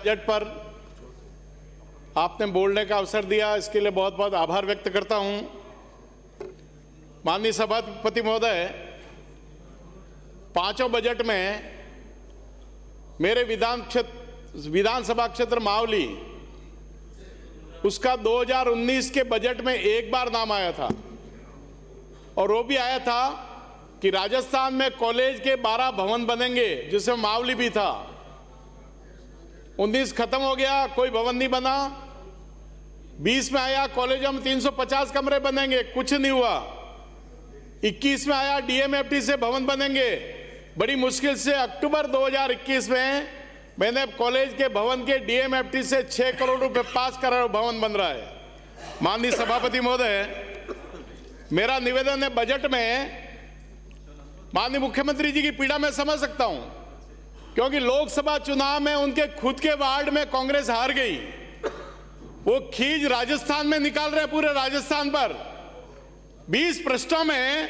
Budget पर आपने बोलने का अवसर दिया, इसके लिए बहुत बहुत आभार व्यक्त करता हूं। माननीय सभापति महोदय, पांचों बजट में मेरे विधानसभा क्षेत्र मावली, उसका 2019 के बजट में एक बार नाम आया था, और वो भी आया था कि राजस्थान में कॉलेज के 12 भवन बनेंगे, जिसमें मावली भी था। 19 खत्म हो गया, कोई भवन नहीं बना। 20 में आया कॉलेजों में 350 कमरे बनेंगे, कुछ नहीं हुआ। 21 में आया डीएमएफटी से भवन बनेंगे, बड़ी मुश्किल से अक्टूबर 2021 में मैंने कॉलेज के भवन के डीएमएफटी से 6 करोड़ रुपए पास करा, भवन बन रहा है। माननीय सभापति महोदय, मेरा निवेदन है, बजट में माननीय मुख्यमंत्री जी की पीड़ा मैं समझ सकता हूं, क्योंकि लोकसभा चुनाव में उनके खुद के वार्ड में कांग्रेस हार गई। वो खींच राजस्थान में निकाल रहे हैं, पूरे राजस्थान पर 20 पृष्ठों में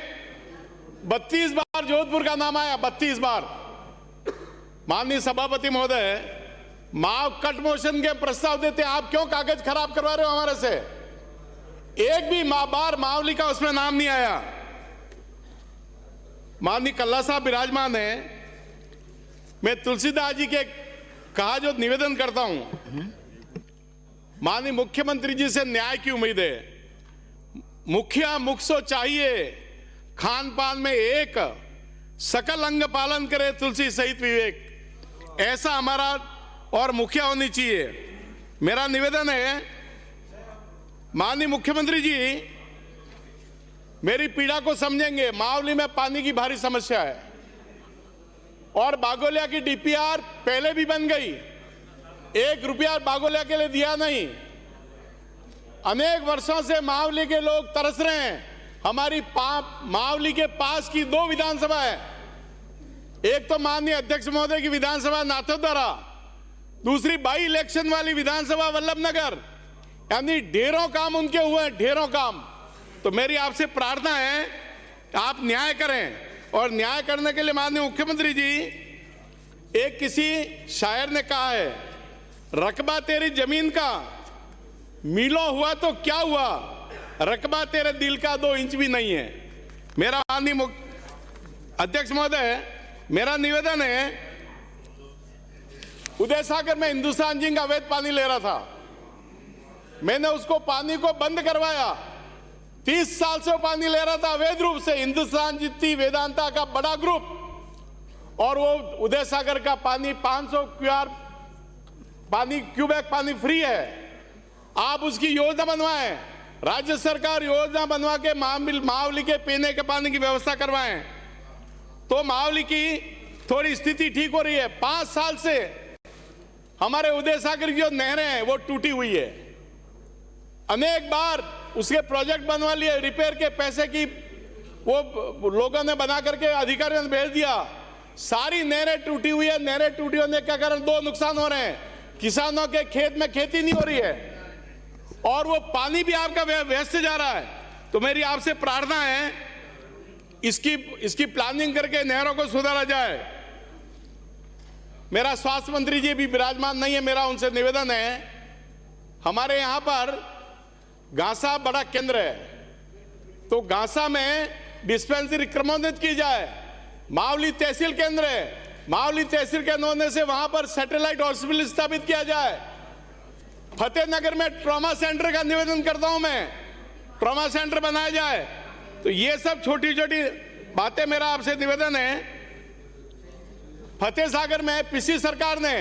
32 बार जोधपुर का नाम आया, 32 बार। माननीय सभापति महोदय, माव कट मोशन के प्रस्ताव देते, आप क्यों कागज खराब करवा रहे हो हमारे से? एक भी बार मावली का उसमें नाम नहीं आया। माननीय कल्ला साहब विराजमान है, मैं तुलसीदास जी के कहा जो निवेदन करता हूं, माननीय मुख्यमंत्री जी से न्याय की उम्मीद है। मुखिया मुख सो चाहिए, खान पान में एक, सकल अंग पालन करे तुलसी सहित विवेक। ऐसा हमारा और मुखिया होनी चाहिए। मेरा निवेदन है, माननीय मुख्यमंत्री जी मेरी पीड़ा को समझेंगे। मावली में पानी की भारी समस्या है, और बागोलिया की डीपीआर पहले भी बन गई, 1 रुपया बागोलिया के लिए दिया नहीं। अनेक वर्षों से मावली के लोग तरस रहे हैं। हमारी मावली के पास की 2 विधानसभा है, एक तो माननीय अध्यक्ष महोदय की विधानसभा नाथद्वारा, दूसरी बाई इलेक्शन वाली विधानसभा वल्लभनगर, यानी ढेरों काम उनके हुए हैं, ढेरों काम। तो मेरी आपसे प्रार्थना है, आप न्याय करें, और न्याय करने के लिए माननीय मुख्यमंत्री जी, एक किसी शायर ने कहा है, रकबा तेरी जमीन का मीलों हुआ तो क्या हुआ, रकबा तेरे दिल का 2 इंच भी नहीं है। मेरा माननीय अध्यक्ष महोदय, मेरा निवेदन है, उदय सागर में हिंदुस्तान जिंक अवैध पानी ले रहा था, मैंने उसको पानी को बंद करवाया। 30 साल से वो पानी ले रहा था अवैध रूप से, हिंदुस्तान जितनी वेदांता का बड़ा ग्रुप, और वो उदय सागर का पानी 500 क्यूबेक पानी फ्री है। आप उसकी योजना बनवाएं, राज्य सरकार योजना बनवा के मावली के पीने के पानी की व्यवस्था करवाएं, तो मावली की थोड़ी स्थिति ठीक हो रही है। 5 साल से हमारे उदय सागर की जो नहरें हैं वो टूटी हुई है। अनेक बार उसके प्रोजेक्ट बनवा लिए, रिपेयर के पैसे की वो लोगों ने बना करके अधिकारियों ने भेज दिया। सारी नहरें टूटी हुई है। नहरें टूटी होने के कारण 2 नुकसान हो रहे हैं, किसानों के खेत में खेती नहीं हो रही है, और वो पानी भी आपका व्यस्त जा रहा है। तो मेरी आपसे प्रार्थना है, इसकी प्लानिंग करके नहरों को सुधारा जाए। मेरा स्वास्थ्य मंत्री जी भी विराजमान नहीं है, मेरा उनसे निवेदन है, हमारे यहां पर गांसा बड़ा केंद्र है, तो गांसा में डिस्पेंसरी क्रमोन्नत की जाए। मावली तहसील केंद्र है, मावली तहसील के होने से वहां पर सैटेलाइट हॉस्पिटल स्थापित किया जाए। फतेहनगर में ट्रॉमा सेंटर का निवेदन करता हूं मैं, ट्रॉमा सेंटर बनाया जाए। तो ये सब छोटी छोटी बातें मेरा आपसे निवेदन है। फतेह सागर में पिछली सरकार ने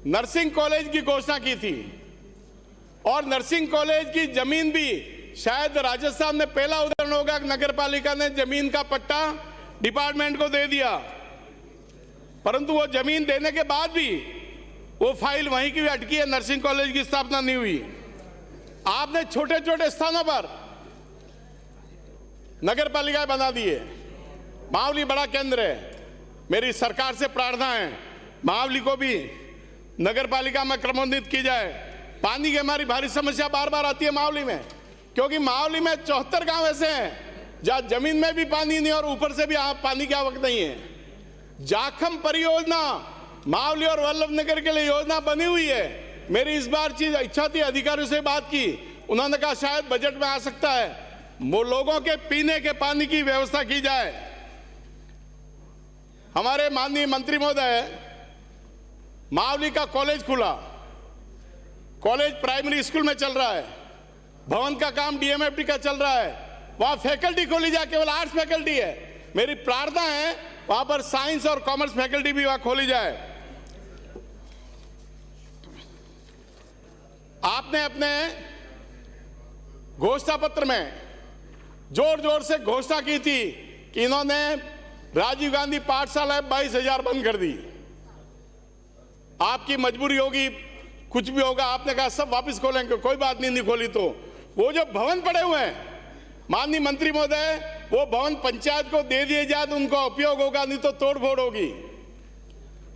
नर्सिंग कॉलेज की घोषणा की थी, और नर्सिंग कॉलेज की जमीन भी शायद राजस्थान में पहला उदाहरण होगा, नगर पालिका ने जमीन का पट्टा डिपार्टमेंट को दे दिया, परंतु वो जमीन देने के बाद भी वो फाइल वहीं की अटकी है, नर्सिंग कॉलेज की स्थापना नहीं हुई। आपने छोटे छोटे स्थानों पर नगर पालिकाएं बना दी है। मावली बड़ा केंद्र है, मेरी सरकार से प्रार्थना है, मावली को भी नगर पालिका में क्रमोन्नत की जाए। पानी की हमारी भारी समस्या बार बार आती है मावली में, क्योंकि मावली में 74 गांव ऐसे हैं जहां जमीन में भी पानी नहीं और ऊपर से भी पानी की आवक नहीं है। जाखम परियोजना मावली और वल्लभ नगर के लिए योजना बनी हुई है। मेरी इस बार चीज इच्छा थी, अधिकारियों से बात की, उन्होंने कहा शायद बजट में आ सकता है, वो लोगों के पीने के पानी की व्यवस्था की जाए। हमारे माननीय मंत्री महोदय, मावली का कॉलेज खुला, कॉलेज प्राइमरी स्कूल में चल रहा है, भवन का काम डीएमएफटी का चल रहा है, वहां फैकल्टी खोली जाए, केवल आर्ट्स फैकल्टी है। मेरी प्रार्थना है वहां पर साइंस और कॉमर्स फैकल्टी भी वहां खोली जाए। आपने अपने घोषणा पत्र में जोर जोर से घोषणा की थी कि इन्होंने राजीव गांधी पाठशाला 22,000 बंद कर दी। आपकी मजबूरी होगी, कुछ भी होगा, आपने कहा सब वापस खोलेंगे, कोई बात नहीं खोली तो वो जो भवन पड़े हुए हैं, माननीय मंत्री महोदय, वो भवन पंचायत को दे दिए जाए तो उनका उपयोग होगा, नहीं तो तोड़ फोड़ होगी।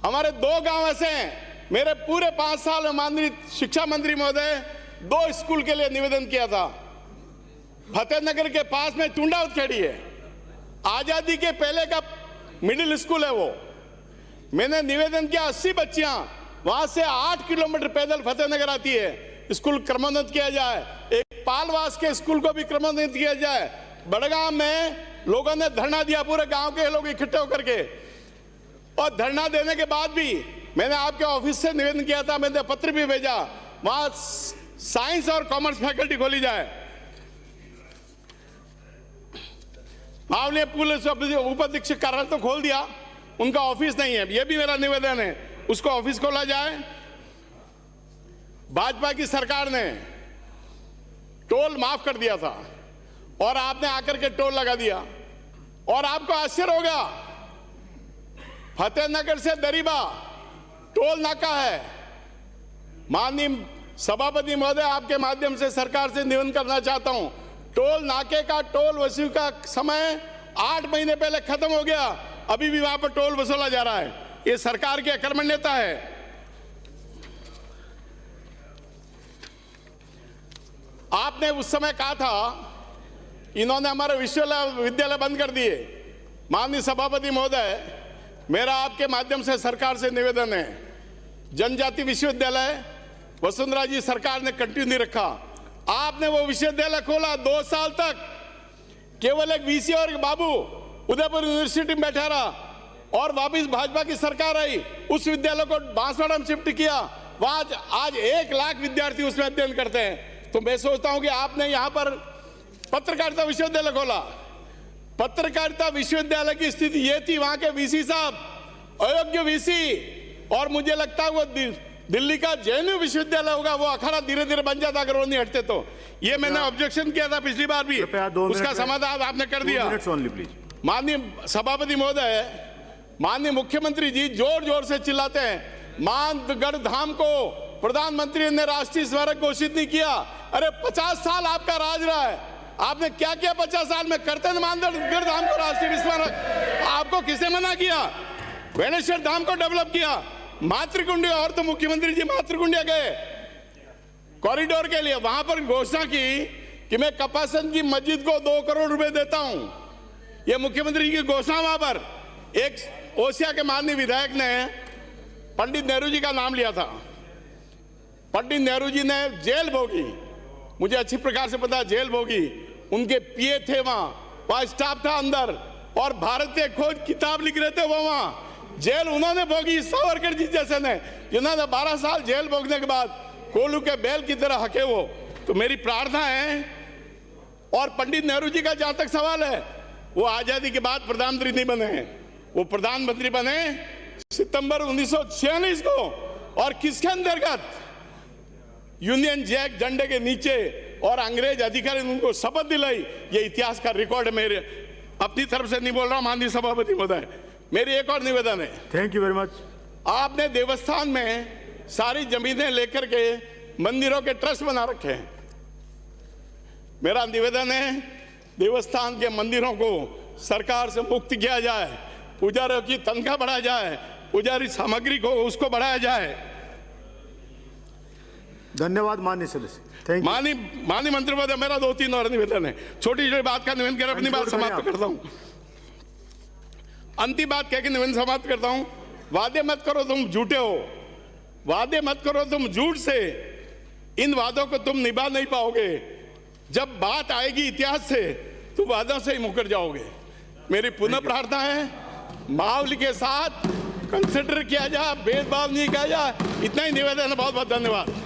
हमारे 2 गांव ऐसे हैं, मेरे पूरे 5 साल में माननीय शिक्षा मंत्री महोदय 2 स्कूल के लिए निवेदन किया था। फतेहनगर के पास में टुंडावत खेड़ी है, आजादी के पहले का मिडिल स्कूल है वो। मैंने निवेदन किया 80 बच्चियां वहां से 8 किलोमीटर पैदल फतेहनगर आती है, स्कूल क्रमोन्नत किया जाए। एक पालवास के स्कूल को भी क्रमोन्नत किया जाए। बड़गांव में लोगों ने धरना दिया, पूरे गांव के लोग इकट्ठे होकर के, और धरना देने के बाद भी मैंने आपके ऑफिस से निवेदन किया था, मैंने पत्र भी भेजा, वहां साइंस और कॉमर्स फैकल्टी खोली जाए। मावली पुलिस उपाधीक्षक कार्यालय तो खोल दिया, उनका ऑफिस नहीं है, यह भी मेरा निवेदन है, उसको ऑफिस खोला जाए। भाजपा की सरकार ने टोल माफ कर दिया था और आपने आकर के टोल लगा दिया, और आपको आश्चर्य होगा, फतेहनगर से दरीबा टोल नाका है। माननीय सभापति महोदय, आपके माध्यम से सरकार से निवेदन करना चाहता हूं, टोल नाके का टोल वसूली का समय 8 महीने पहले खत्म हो गया, अभी भी वहां पर टोल वसूला जा रहा है। ये सरकार की अकर्मण्यता है। आपने उस समय कहा था इन्होंने हमारे विश्वविद्यालय बंद कर दिए। माननीय सभापति महोदय, मेरा आपके माध्यम से सरकार से निवेदन है, जनजाति विश्वविद्यालय वसुंधरा जी सरकार ने कंटिन्यू नहीं रखा। आपने वो विश्वविद्यालय खोला 2 साल तक, केवल एक वीसी और एक बाबू उदयपुर यूनिवर्सिटी में बैठा रहा, और वापिस भाजपा की सरकार आई, उस विद्यालय को बांसवाड़ा में शिफ्ट किया। वहां आज 1 लाख विद्यार्थी उसमें अध्ययन करते हैं। तो मैं सोचता हूं कि आपने यहां पर पत्रकारिता विश्वविद्यालय खोला। पत्रकारिता विश्वविद्यालय की स्थिति ये थी, वहां के वीसी साहब अयोग्य वीसी, और मुझे लगता है वो दिल्ली का जेएनयू विश्वविद्यालय होगा, वो अखाड़ा धीरे धीरे बन जाता अगर वो नहीं हटते तो। ये मैंने ऑब्जेक्शन किया था पिछली बार भी, उसका समाधान आपने कर दिया। माननीय सभापति महोदय, माननीय मुख्यमंत्री जी जोर जोर से चिल्लाते हैं, मानगढ़ धाम को प्रधानमंत्री ने राष्ट्रीय स्मारक घोषित नहीं किया। अरे 50 साल आपका राज रहा है, आपने क्या किया 50 साल में? करते हैं मानगढ़ धाम को राष्ट्रीय स्मारक, आपको किसे मना किया? बेणेश्वर धाम को डेवलप किया, मातृकुंडी, और तो मुख्यमंत्री जी मातृकुंडिया गए कॉरिडोर के लिए, वहां पर घोषणा की कि मैं कपासन की मस्जिद को 2 करोड़ रुपए देता हूं। यह मुख्यमंत्री की घोषणा। वहां पर एक ओसिया के माननीय विधायक ने पंडित नेहरू जी का नाम लिया था। पंडित नेहरू जी ने जेल भोगी, मुझे अच्छी प्रकार से पता, जेल भोगी, उनके पीए थे वहां स्टाफ था अंदर, और भारतीय खोज किताब लिख रहे थे वो वहां। जेल उन्होंने भोगी, सावरकर जी जैसे ने, जिन्होंने 12 साल जेल भोगने के बाद कोलू के बैल की तरह हके वो। तो मेरी प्रार्थना है, और पंडित नेहरू जी का जहां तक सवाल है, वो आजादी के बाद प्रधानमंत्री नहीं बने हैं, वो प्रधानमंत्री बने सितंबर 1946 को, और किसके अंतर्गत? यूनियन जैक झंडे के नीचे, और अंग्रेज अधिकारी ने उनको शपथ दिलाई। ये इतिहास का रिकॉर्ड है, मेरे अपनी तरफ से नहीं बोल रहा हूं। माननीय सभापति महोदय, मेरी एक और निवेदन है। Thank you very much. आपने देवस्थान में सारी जमीनें लेकर के मंदिरों के ट्रस्ट बना रखे हैं। मेरा निवेदन है, देवस्थान के मंदिरों को सरकार से मुक्त किया जाए, पुजारियों की तनख्वाह बढ़ाया जाए, पुजारी सामग्री को उसको बढ़ाया जाए। धन्यवाद माननीय सदस्य। Thank you. माननीय मंत्री महोदय, मेरा 2-3 और निवेदन है। छोटी छोटी बात का निवेदन कर अपनी बात समाप्त करता हूं। अंतिम बात कह के निवेदन समाप्त करता हूं। वादे मत करो तुम झूठे हो, वादे मत करो तुम झूठ से, इन वादों को तुम निभा नहीं पाओगे। जब बात आएगी इतिहास से तो वादों से ही मुकर जाओगे। मेरी पुनः प्रार्थना है, माहौल के साथ कंसिडर किया जाए, भेदभाव नहीं किया जाए। इतना ही निवेदन है। बहुत बहुत धन्यवाद।